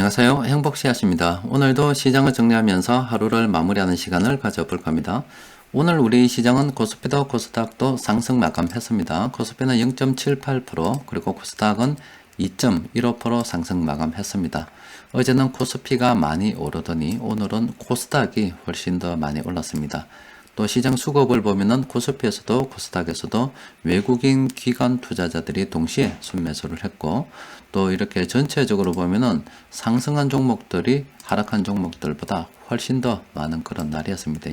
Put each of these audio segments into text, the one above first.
안녕하세요. 행복씨앗입니다. 오늘도 시장을 정리하면서 하루를 마무리하는 시간을 가져볼 겁니다. 오늘 우리 시장은 코스피도 코스닥도 상승 마감했습니다. 코스피는 0.78% 그리고 코스닥은 2.15% 상승 마감했습니다. 어제는 코스피가 많이 오르더니 오늘은 코스닥이 훨씬 더 많이 올랐습니다. 또 시장 수급을 보면은 코스피에서도 코스닥에서도 외국인 기관 투자자들이 동시에 순매수를 했고, 또 이렇게 전체적으로 보면은 상승한 종목들이 하락한 종목들보다 훨씬 더 많은 그런 날이었습니다.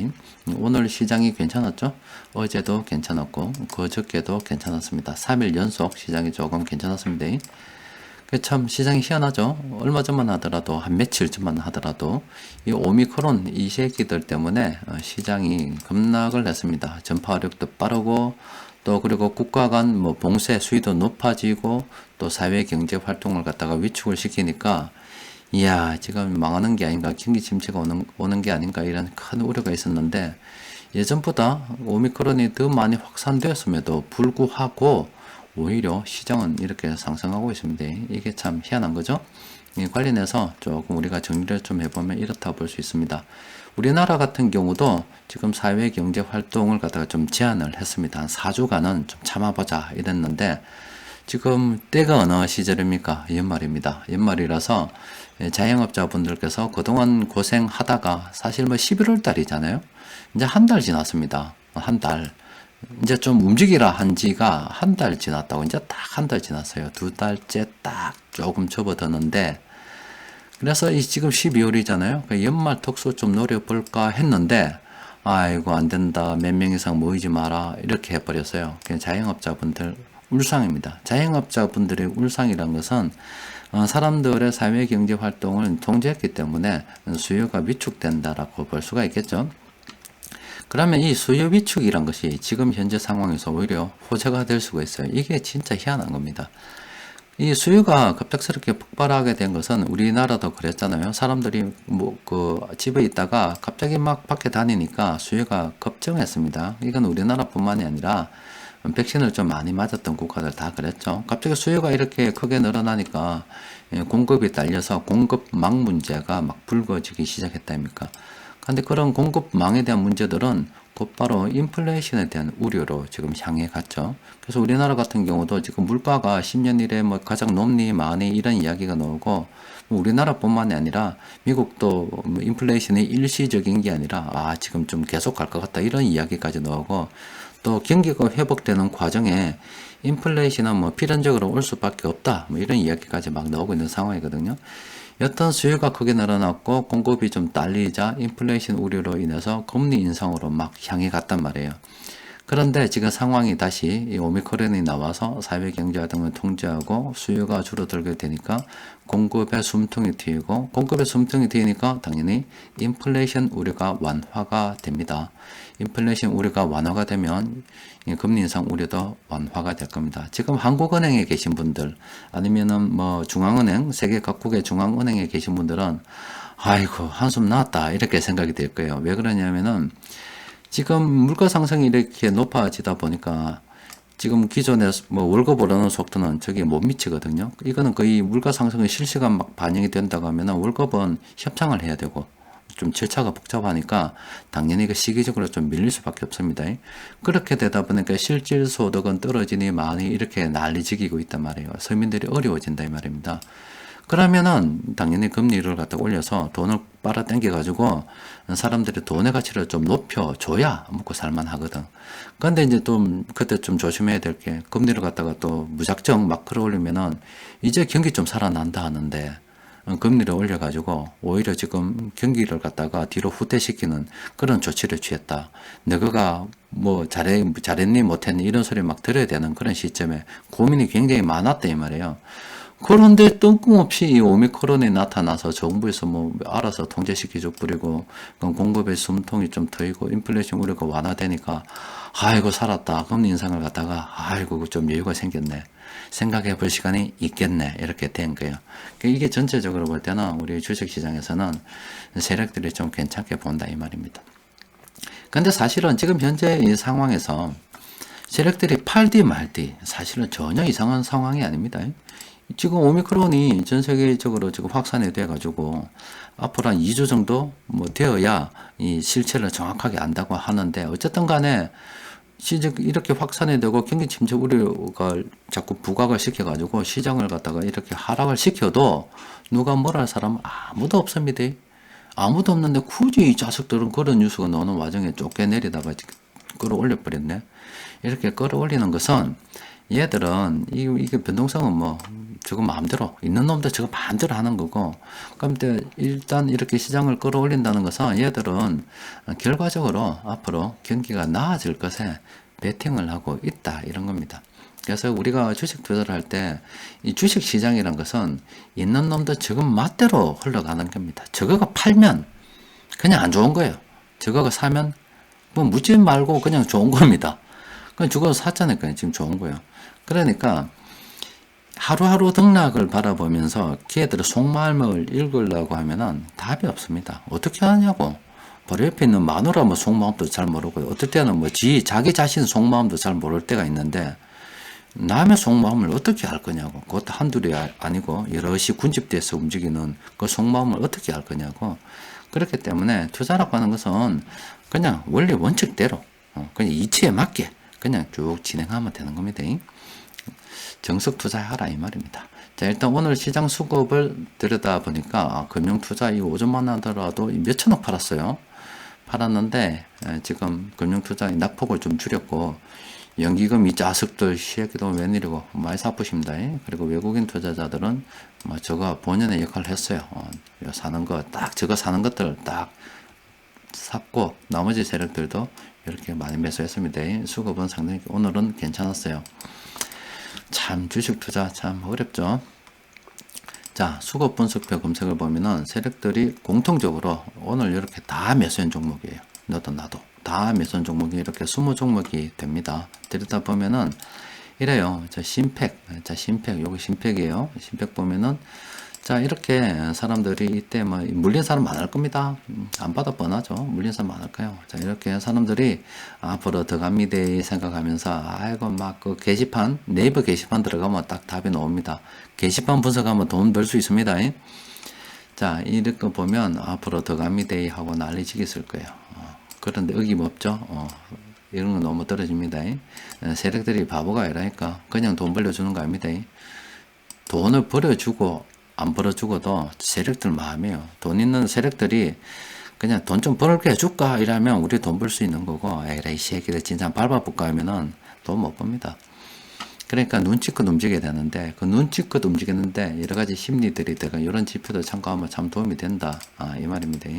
오늘 시장이 괜찮았죠? 어제도 괜찮았고 그저께도 괜찮았습니다. 3일 연속 시장이 조금 괜찮았습니다. 참 시장이 희한하죠. 얼마 전만 하더라도 한 며칠 전만 하더라도 이 오미크론 이 새끼들 때문에 시장이 급락을 했습니다. 전파력도 빠르고 또 그리고 국가 간 뭐 봉쇄 수위도 높아지고 또 사회 경제 활동을 갖다가 위축을 시키니까 이야 지금 망하는 게 아닌가, 경기 침체가 오는 게 아닌가 이런 큰 우려가 있었는데, 예전보다 오미크론이 더 많이 확산되었음에도 불구하고 오히려 시장은 이렇게 상승하고 있습니다. 이게 참 희한한 거죠. 이 관련해서 조금 우리가 정리를 좀 해보면 이렇다 볼 수 있습니다. 우리나라 같은 경우도 지금 사회 경제 활동을 갖다가 좀 제한을 했습니다. 한 4주간은 좀 참아보자 이랬는데, 지금 때가 어느 시절입니까? 연말입니다. 연말이라서 자영업자분들께서 그동안 고생하다가 사실 뭐 11월 달이잖아요. 이제 한 달 지났습니다. 한 달. 이제 좀 움직이라 한 지가 한 달 지났다고. 이제 딱 한 달 지났어요. 2달째 딱 조금 접어드는데, 그래서 지금 12월이잖아요. 연말 특수 좀 노려볼까 했는데, 아이고, 안 된다. 몇 명 이상 모이지 마라. 이렇게 해버렸어요. 그냥 자영업자분들 울상입니다. 자영업자분들의 울상이란 것은 사람들의 사회 경제 활동을 통제했기 때문에 수요가 위축된다라고 볼 수가 있겠죠. 그러면 이 수요 위축이란 것이 지금 현재 상황에서 오히려 호재가 될 수가 있어요. 이게 진짜 희한한 겁니다. 이 수요가 갑작스럽게 폭발하게 된 것은 우리나라도 그랬잖아요. 사람들이 집에 있다가 갑자기 막 밖에 다니니까 수요가 급증했습니다. 이건 우리나라뿐만이 아니라 백신을 좀 많이 맞았던 국가들 다 그랬죠. 갑자기 수요가 이렇게 크게 늘어나니까 공급이 딸려서 공급망 문제가 막 불거지기 시작했다니까. 근데 그런 공급망에 대한 문제들은 곧바로 인플레이션에 대한 우려로 지금 향해 갔죠. 그래서 우리나라 같은 경우도 지금 물가가 10년 이래 뭐 가장 높니 많이 이런 이야기가 나오고, 우리나라뿐만이 아니라 미국도 인플레이션이 일시적인 게 아니라 지금 좀 계속 갈 것 같다 이런 이야기까지 나오고, 또 경기가 회복되는 과정에 인플레이션은 뭐 필연적으로 올 수밖에 없다 뭐 이런 이야기까지 막 나오고 있는 상황이거든요. 여튼 수요가 크게 늘어났고 공급이 좀 딸리자 인플레이션 우려로 인해서 금리 인상으로 막 향해 갔단 말이에요. 그런데 지금 상황이 다시 이 오미크론이 나와서 사회 경제 활동을 통제하고 수요가 줄어들게 되니까 공급의 숨통이 트이고, 공급의 숨통이 트이니까 당연히 인플레이션 우려가 완화가 됩니다. 인플레이션 우려가 완화가 되면 금리 인상 우려도 완화가 될 겁니다. 지금 한국은행에 계신 분들 아니면은 뭐 중앙은행, 세계 각국의 중앙은행에 계신 분들은 아이고 한숨 나왔다 이렇게 생각이 될 거예요. 왜 그러냐면은 지금 물가 상승이 이렇게 높아지다 보니까 지금 기존에 뭐 월급 오르는 속도는 저게 못 미치거든요. 이거는 거의 물가 상승이 실시간 막 반영이 된다고 하면은 월급은 협상을 해야 되고 좀 절차가 복잡하니까 당연히 그 시기적으로 좀 밀릴 수밖에 없습니다. 그렇게 되다 보니까 실질 소득은 떨어지니 많이 이렇게 난리지기고 있단 말이에요. 서민들이 어려워진다 이 말입니다. 그러면은 당연히 금리를 갖다 올려서 돈을 빨아당겨 가지고 사람들이 돈의 가치를 좀 높여줘야 먹고 살만 하거든. 근데 이제 좀 그때 좀 조심해야 될 게, 금리를 갖다가 또 무작정 막 끌어올리면은 이제 경기 좀 살아난다 하는데 금리를 올려가지고 오히려 지금 경기를 갖다가 뒤로 후퇴시키는 그런 조치를 취했다. 너가 뭐 잘했니 못했니 이런 소리 막 들어야 되는 그런 시점에 고민이 굉장히 많았다 이 말이에요. 그런데 뜬금없이 이 오미크론이 나타나서 정부에서 뭐 알아서 통제시키죠 뿌리고, 공급의 숨통이 좀 트이고 인플레이션 우려가 완화되니까 아이고 살았다. 금리 인상을 갖다가 아이고 좀 여유가 생겼네. 생각해 볼 시간이 있겠네. 이렇게 된 거예요. 이게 전체적으로 볼 때는 우리 주식시장에서는 세력들이 좀 괜찮게 본다 이 말입니다. 근데 사실은 지금 현재 이 상황에서 세력들이 팔디 말디 사실은 전혀 이상한 상황이 아닙니다. 지금 오미크론이 전 세계적으로 지금 확산이 돼가지고 앞으로 한 2주 정도 뭐 되어야 이 실체를 정확하게 안다고 하는데 어쨌든 간에 시장 이렇게 확산이 되고 경기 침체 우려가 자꾸 부각을 시켜가지고 시장을 갖다가 이렇게 하락을 시켜도 누가 뭘 할 사람은 아무도 없습니다. 아무도 없는데 굳이 이 자식들은 그런 뉴스가 나오는 와중에 쫓겨내리다가 끌어올려 버렸네. 이렇게 끌어올리는 것은 얘들은 이게 변동성은 뭐 저거 마음대로 있는 놈들 저거 마음대로 하는 거고, 그런데 일단 이렇게 시장을 끌어올린다는 것은 얘들은 결과적으로 앞으로 경기가 나아질 것에 베팅을 하고 있다 이런 겁니다. 그래서 우리가 주식 투자를 할 때 이 주식 시장이란 것은 있는 놈들 저거 맛대로 흘러가는 겁니다. 저거가 팔면 그냥 안 좋은 거예요. 저거가 사면 뭐 묻지 말고 그냥 좋은 겁니다. 그냥 저거 샀잖아요. 지금 좋은 거예요. 그러니까 하루하루 등락을 바라보면서 걔들의 속마음을 읽으려고 하면은 답이 없습니다. 어떻게 하냐고. 바로 옆에 있는 마누라 뭐 속마음도 잘 모르고, 어떨 때는 뭐 자기 자신 속마음도 잘 모를 때가 있는데, 남의 속마음을 어떻게 알 거냐고. 그것도 한둘이 아니고 여럿이 군집돼서 움직이는 그 속마음을 어떻게 알 거냐고. 그렇기 때문에 투자라고 하는 것은 그냥 원리 원칙대로 그냥 이치에 맞게 그냥 쭉 진행하면 되는 겁니다. 정석 투자하라 이 말입니다. 자, 일단 오늘 시장 수급을 들여다 보니까 금융투자 이 오전만 하더라도 몇천억 팔았어요. 팔았는데 지금 금융투자 낙폭을 좀 줄였고, 연기금 이 자석들 시에기도 웬일이고 많이 사쁘십니다. 그리고 외국인 투자자들은 뭐 저거 본연의 역할을 했어요. 사는 거 딱 저거 사는 것들 딱 샀고, 나머지 세력들도 이렇게 많이 매수했습니다. 수급은 상당히 오늘은 괜찮았어요. 참 주식 투자 참 어렵죠. 자, 수급 분석표 검색을 보면은 세력들이 공통적으로 오늘 이렇게 다 매수한 종목이에요. 너도 나도 다 매수한 종목이 이렇게 20종목이 됩니다. 들여다 보면은 이래요. 자, 심팩 요거 심팩이에요. 심팩 보면은 자, 이렇게 사람들이 이때 뭐 물린 사람 많을 겁니다. 안 받아 뻔하죠. 물린 사람 많을까요? 자, 이렇게 사람들이 앞으로 더 갑니다 생각하면서 아이고 막 그 게시판, 네이버 게시판 들어가면 딱 답이 나옵니다. 게시판 분석하면 돈 벌 수 있습니다. 자, 이렇게 보면 앞으로 더 갑니다 하고 난리치기 쓸 거예요. 그런데 어김없죠. 이런 거 너무 떨어집니다. 세력들이 바보가 아니라니까 그냥 돈 벌려주는 거 아닙니다. 돈을 벌어주고 안 벌어주고도 세력들 마음이에요. 돈 있는 세력들이 그냥 돈 좀 벌게 해줄까 이러면 우리 돈 벌 수 있는 거고, 에라이 새끼들 진짜 밟아볼까 하면은 돈 못 법니다. 그러니까 눈치껏 움직여야 되는데, 그 눈치껏 움직이는데 여러 가지 심리들이 들어가. 이런 지표도 참고하면 참 도움이 된다. 이 말입니다.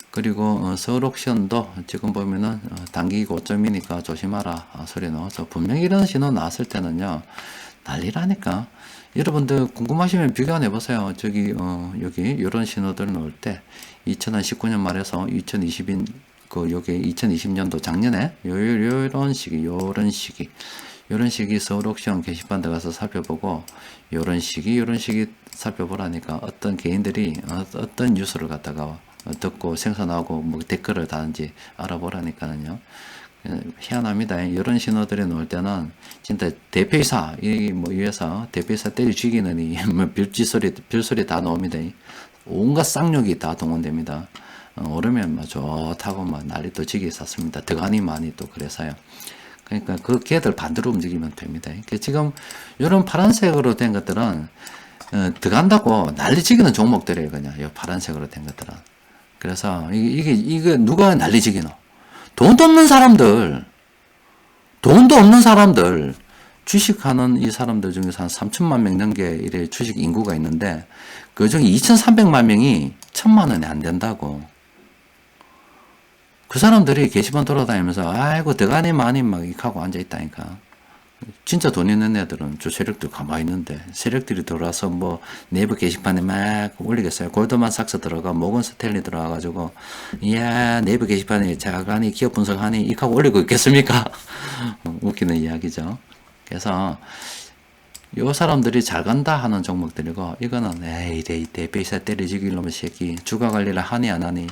그리고 서울옥션도 지금 보면은 단기 고점이니까 조심하라 소리 나와서, 분명히 이런 신호 나왔을 때는요 난리라니까. 여러분들 궁금하시면 비교 한번 해보세요. 저기 여기 이런 신호들 나올 때 2019년 말에서 2020인 여기 2020년도 작년에 요런 시기 서울옥션 게시판 들어가서 살펴보고, 요런 시기 살펴보라니까 어떤 개인들이 어떤 뉴스를 갖다가 듣고 생산하고 뭐 댓글을 다는지 알아보라니까는요. 희한합니다. 이런 신호들이 나올 때는 진짜 대표이사 이 회사 대표이사 때려 죽이는 뭐 별소리 다 나옵니다. 온갖 쌍욕이 다 동원됩니다. 오르면 뭐 좋다고 막 난리도 지게 쌌습니다. 더하니 많이 또 그래서요. 그러니까 그 걔들 반대로 움직이면 됩니다. 지금 이런 파란색으로 된 것들은 들어간다고 난리치기는 종목들이에요. 그냥 이 파란색으로 된 것들은. 그래서 이게 누가 난리치기노? 돈도 없는 사람들, 주식하는 이 사람들 중에서 한 3천만 명 넘게 이래 주식 인구가 있는데, 그 중에 2,300만 명이 1,000만 원이 안 된다고. 그 사람들이 게시판 돌아다니면서 아이고 대가리 많이 막 이하고 앉아 있다니까. 진짜 돈 있는 애들은 저 세력들 가만히 있는데, 세력들이 들어와서 뭐 네이버 게시판에 막 올리겠어요. 골드만삭스 들어가, 모건 스탠리 들어와가지고 이야 네이버 게시판에 자가니 기업 분석하니 이하고 올리고 있겠습니까? 웃기는 이야기죠. 그래서 요 사람들이 잘 간다 하는 종목들이고, 이거는 에이 대표이사 때려주길 놈의 새끼, 주가 관리를 하니 안 하니,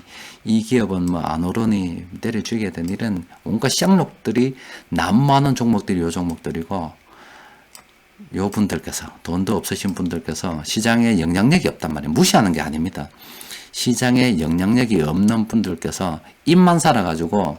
이 기업은 뭐 안 오르니 때려주게 된 이런 온갖 쌍욕들이 난무하는 종목들이 요 종목들이고, 요 분들께서, 돈도 없으신 분들께서 시장에 영향력이 없단 말이에요. 무시하는 게 아닙니다. 시장에 영향력이 없는 분들께서 입만 살아가지고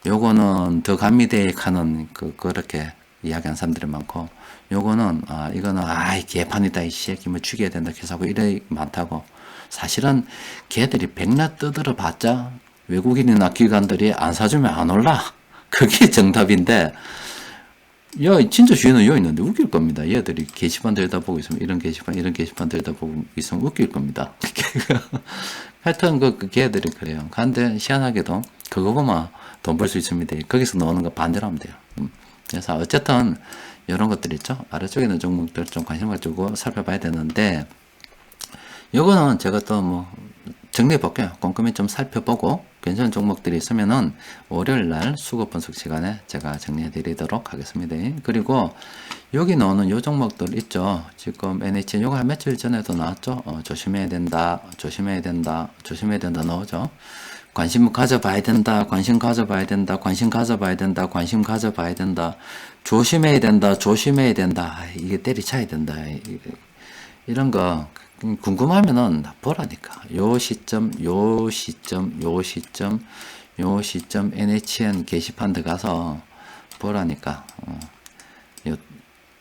요거는 더 감미대 하는 그렇게 이야기하는 사람들이 많고, 요거는 이거는 개판이다 이 새끼 뭐 죽여야 된다 계속 이래 많다고. 사실은 걔들이 백날 떠들어 봤자 외국인이나 기관들이 안 사주면 안 올라. 그게 정답인데, 야, 진짜 주인은 여기 있는데 웃길 겁니다. 얘들이 게시판 들여다보고 있으면, 이런 게시판 들여다보고 있으면 웃길 겁니다. 하여튼, 걔들이 그래요. 근데, 희한하게도, 그거 보면 돈 벌 수 있습니다. 거기서 나오는 거 반대로 하면 돼요. 그래서, 어쨌든, 이런 것들 있죠. 아래쪽에 있는 종목들 좀 관심 가지고 살펴봐야 되는데, 요거는 제가 또 뭐, 정리해 볼게요. 꼼꼼히 좀 살펴보고 괜찮은 종목들이 있으면은 월요일 날 수급 분석 시간에 제가 정리해 드리도록 하겠습니다. 그리고 여기 나오는 요 종목들 있죠. 지금 NHN 요거 한 며칠 전에도 나왔죠. 조심해야 된다, 조심해야 된다, 조심해야 된다 나오죠. 관심 가져봐야 된다, 관심 가져봐야 된다, 관심 가져봐야 된다, 관심 가져봐야 된다, 조심해야 된다, 조심해야 된다. 이게 때리쳐야 된다. 이런 거 궁금하면은 보라니까. 요 시점 NHN 게시판 들어가서 보라니까. 요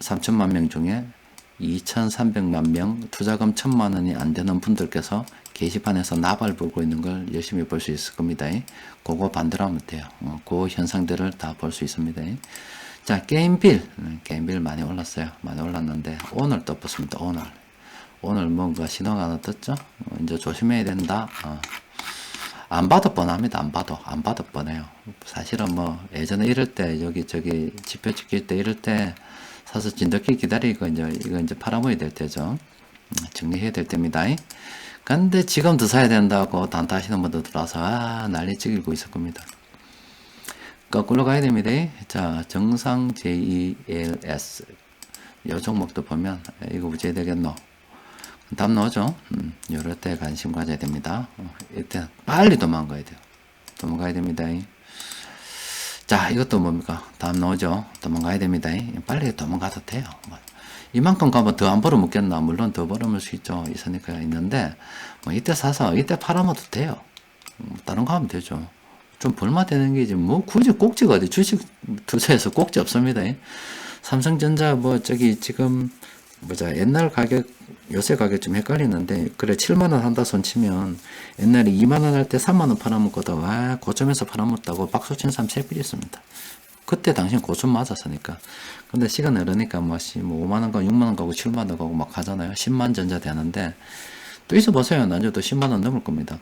3천만 명 중에 2,300만 명, 투자금 1,000만 원이 안 되는 분들께서 게시판에서 나발 불고 있는 걸 열심히 볼 수 있을 겁니다. 그거 반대로 하면 돼요. 그 현상들을 다 볼 수 있습니다. 자, 게임빌 많이 올랐어요. 많이 올랐는데 오늘 떴습니다. 오늘 뭔가 신호가 하나 떴죠? 이제 조심해야 된다. 안 봐도 뻔합니다. 안 봐도 뻔해요. 사실은 뭐, 예전에 이럴 때, 저기, 지표 찍힐 때 이럴 때, 사서 진돗개 기다리고, 이거 이제 팔아먹어야 될 때죠. 정리해야 될 때입니다. 근데 지금 더 사야 된다고 단타 하시는 분들 들어와서, 난리 찍고 있을 겁니다. 거꾸로 가야 됩니다. 자, 정상 JELS. 요 종목도 보면, 이거 어찌해야 되겠노? 답 나오죠? 요럴 때 관심 가져야 됩니다. 이때 빨리 도망가야 돼요. 도망가야 됩니다. 자, 이것도 뭡니까? 답 나오죠? 도망가야 됩니다. 빨리 도망가도 돼요. 이만큼 가면 더 안 벌어먹겠나? 물론 더 벌어먹을 수 있죠. 있으니까 있는데, 뭐 이때 사서 이때 팔아먹어도 돼요. 다른 거 하면 되죠. 좀 벌마 되는 게지, 뭐 굳이 꼭지가 어디 주식 투자에서 꼭지 없습니다. 삼성전자 지금 옛날 가격, 요새 가격 좀 헷갈리는데, 그래, 7만원 한다 손 치면, 옛날에 2만원 할 때 3만원 팔아먹거든. 고점에서 팔아먹다고 박수친 사람 3필 있습니다. 그때 당신 고점 맞았으니까. 근데 시간 흐르니까 5만원 가고 6만원 가고 7만원 가고 막 하잖아요. 10만 전자 되는데, 또 있어 보세요. 나중에 또 10만원 넘을 겁니다.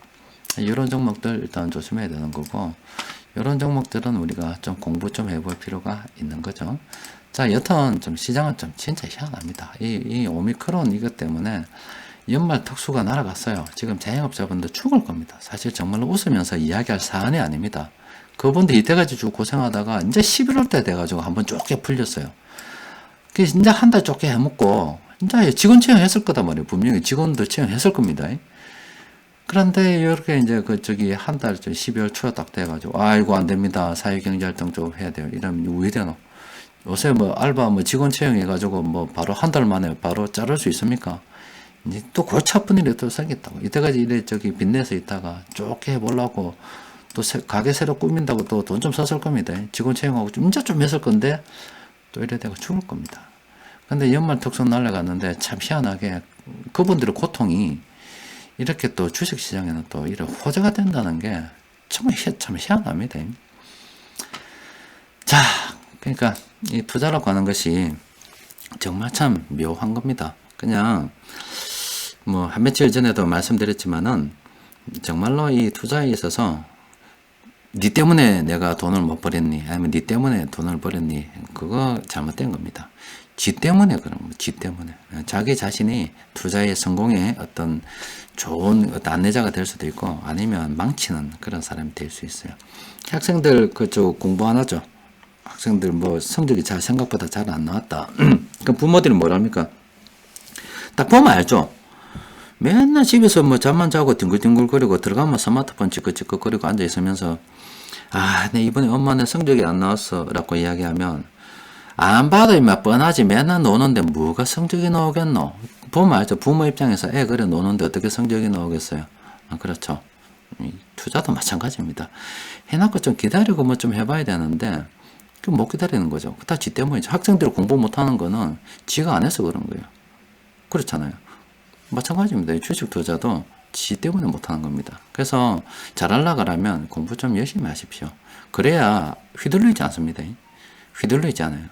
이런 종목들 일단 조심해야 되는 거고, 이런 종목들은 우리가 좀 공부 좀 해볼 필요가 있는 거죠. 자, 여튼 좀 시장은 좀 진짜 희한합니다. 이 오미크론 이것 때문에 연말 특수가 날아갔어요. 지금 자영업자분들 죽을 겁니다. 사실 정말로 웃으면서 이야기할 사안이 아닙니다. 그분들 이때까지 쭉 고생하다가 이제 11월 때 돼가지고 한번 좁게 풀렸어요. 그래서 이제 한 달 좁게 해먹고 이제 직원 채용했을 거단 말이에요. 분명히 직원들 채용했을 겁니다. 그런데 이렇게 이제 한 달 12월 초에 딱 돼가지고 아이고 안 됩니다. 사회경제활동 좀 해야 돼요. 이러면 왜 되노? 요새 알바 직원 채용해가지고 바로 한 달 만에 바로 자를 수 있습니까? 이제 또 골치 아픈 일이 또 생겼다고. 이때까지 빚내서 있다가 좁게 해보려고 또 가게 새로 꾸민다고 또 돈 좀 썼을 겁니다. 직원 채용하고 좀 했을 건데 또 이래 되고 죽을 겁니다. 근데 연말 특수 날라갔는데 참 희한하게 그분들의 고통이 이렇게 또 주식시장에는 또 이런 호재가 된다는 게 참 희한합니다. 자, 그러니까 이 투자라고 하는 것이 정말 참 묘한 겁니다. 그냥 한 며칠 전에도 말씀드렸지만은 정말로 이 투자에 있어서 니 때문에 내가 돈을 못 벌였니? 아니면 니 때문에 돈을 벌였니? 그거 잘못된 겁니다. 지 때문에 그런 겁니다. 지 때문에. 자기 자신이 투자의 성공에 어떤 좋은 안내자가 될 수도 있고 아니면 망치는 그런 사람이 될 수 있어요. 학생들 그쪽 공부 안 하죠? 학생들 성적이 생각보다 잘 안 나왔다. 그 부모들이 뭐랍니까? 딱 보면 알죠? 맨날 집에서 잠만 자고 뒹굴뒹굴거리고 들어가면 스마트폰 찌끄찌끄거리고 앉아있으면서 내 이번에 엄마 내 성적이 안 나왔어 라고 이야기하면 안 봐도 막 뻔하지. 맨날 노는데 뭐가 성적이 나오겠노? 보면 알죠. 부모 입장에서 애 그래 노는데 어떻게 성적이 나오겠어요? 아, 그렇죠. 투자도 마찬가지입니다. 해놓고 좀 기다리고 뭐 좀 해봐야 되는데 그 못 기다리는 거죠. 다 지 때문이죠. 학생들이 공부 못하는 거는 지가 안 해서 그런 거예요. 그렇잖아요. 마찬가지입니다. 주식 투자도 지 때문에 못하는 겁니다. 그래서 잘하려고 하면 공부 좀 열심히 하십시오. 그래야 휘둘리지 않습니다. 휘둘리지 않아요.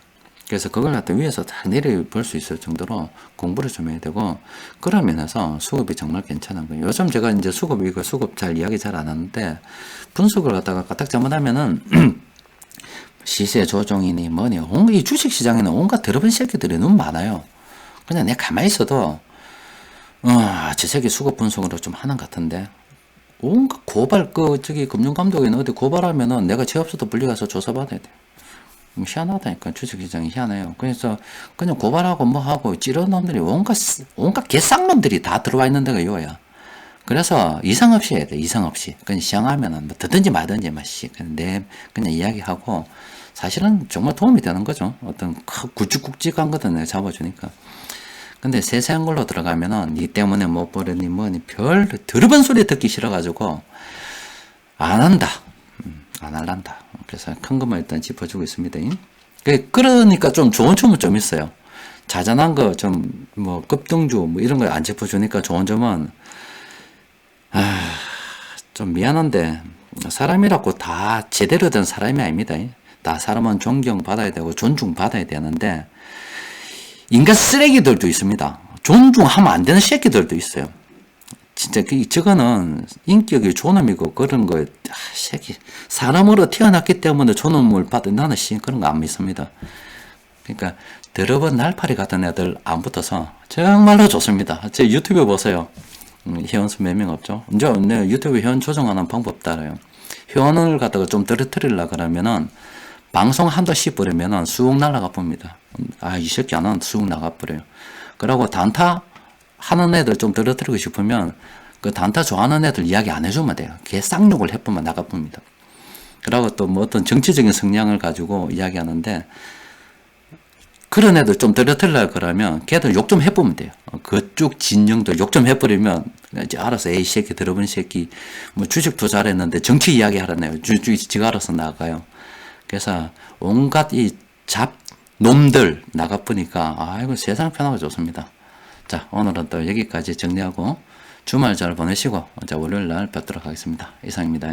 그래서 그걸 갖다 위에서 다 내려볼 수 있을 정도로 공부를 좀 해야 되고, 그런 면에서 수급이 정말 괜찮은 거예요. 요즘 제가 이제 수급 잘 이야기 잘 안 하는데, 분석을 갖다가 까딱 잘못하면은, 시세 조정이니 뭐니, 이 주식 시장에는 온갖 더러운 새끼들이 너무 많아요. 그냥 내가 가만히 있어도, 저 새끼 수급 분석으로 좀 하는 것 같은데, 온갖 고발, 금융감독에는 어디 고발하면은 내가 제업소도 불려가서 조사받아야 돼. 희한하다니까. 주식시장이 희한해요. 그래서 그냥 고발하고 뭐 하고 찌른 놈들이 온갖 개쌍놈들이 다 들어와 있는 데가 이거야. 그래서 이상 없이 해야 돼. 이상 없이. 그냥 시장하면은 뭐 듣든지 말든지 그냥 이야기하고, 사실은 정말 도움이 되는 거죠. 어떤 굵직굵직한 거든 내가 잡아주니까. 근데 세세한 걸로 들어가면은 니 때문에 못 버리니 뭐니 별 더러운 소리 듣기 싫어가지고 안 한다. 안 할란다. 그래서 큰 것만 일단 짚어주고 있습니다. 그러니까 좀 좋은 점은 좀 있어요. 자잘한 거 좀 뭐 급등주 뭐 이런 거 안 짚어주니까 좋은 점은, 좀 미안한데 사람이라고 다 제대로 된 사람이 아닙니다. 다 사람은 존경받아야 되고 존중받아야 되는데, 인간 쓰레기들도 있습니다. 존중하면 안 되는 새끼들도 있어요. 진짜 저거는 인격이 존엄이고 그런 거, 새끼 사람으로 태어났기 때문에 존엄을 받은, 나는 그런 거 안 믿습니다. 그러니까 더러운 날파리 같은 애들 안 붙어서 정말로 좋습니다. 제 유튜브 보세요. 회원수 몇 명 없죠? 이제 내 유튜브 회원 조정하는 방법 따라요. 회원을 갖다가 좀 떨어뜨리려고 그러면은 방송 한도 씹으려면은 쑥 날아가 봅니다. 이 새끼 안 하면 쑥 나가 버려요. 그러고 단타 하는 애들 좀 떨어뜨리고 싶으면 그 단타 좋아하는 애들 이야기 안 해주면 돼요. 걔 쌍욕을 해보면 나가 봅니다. 그러고 또 뭐 어떤 정치적인 성향을 가지고 이야기하는데, 그런 애들 좀 떨어뜨리려고 그러면 걔들 욕 좀 해보면 돼요. 그쪽 진영들 욕 좀 해버리면 이제 알아서 에이 새끼 더러운 새끼 뭐 주식 투자를 했는데 정치 이야기 하라네요. 지가 알아서 나가요. 그래서 온갖 이 놈들 나가보니까 아이고 세상 편하고 좋습니다. 자, 오늘은 또 여기까지 정리하고 주말 잘 보내시고, 월요일 날 뵙도록 하겠습니다. 이상입니다.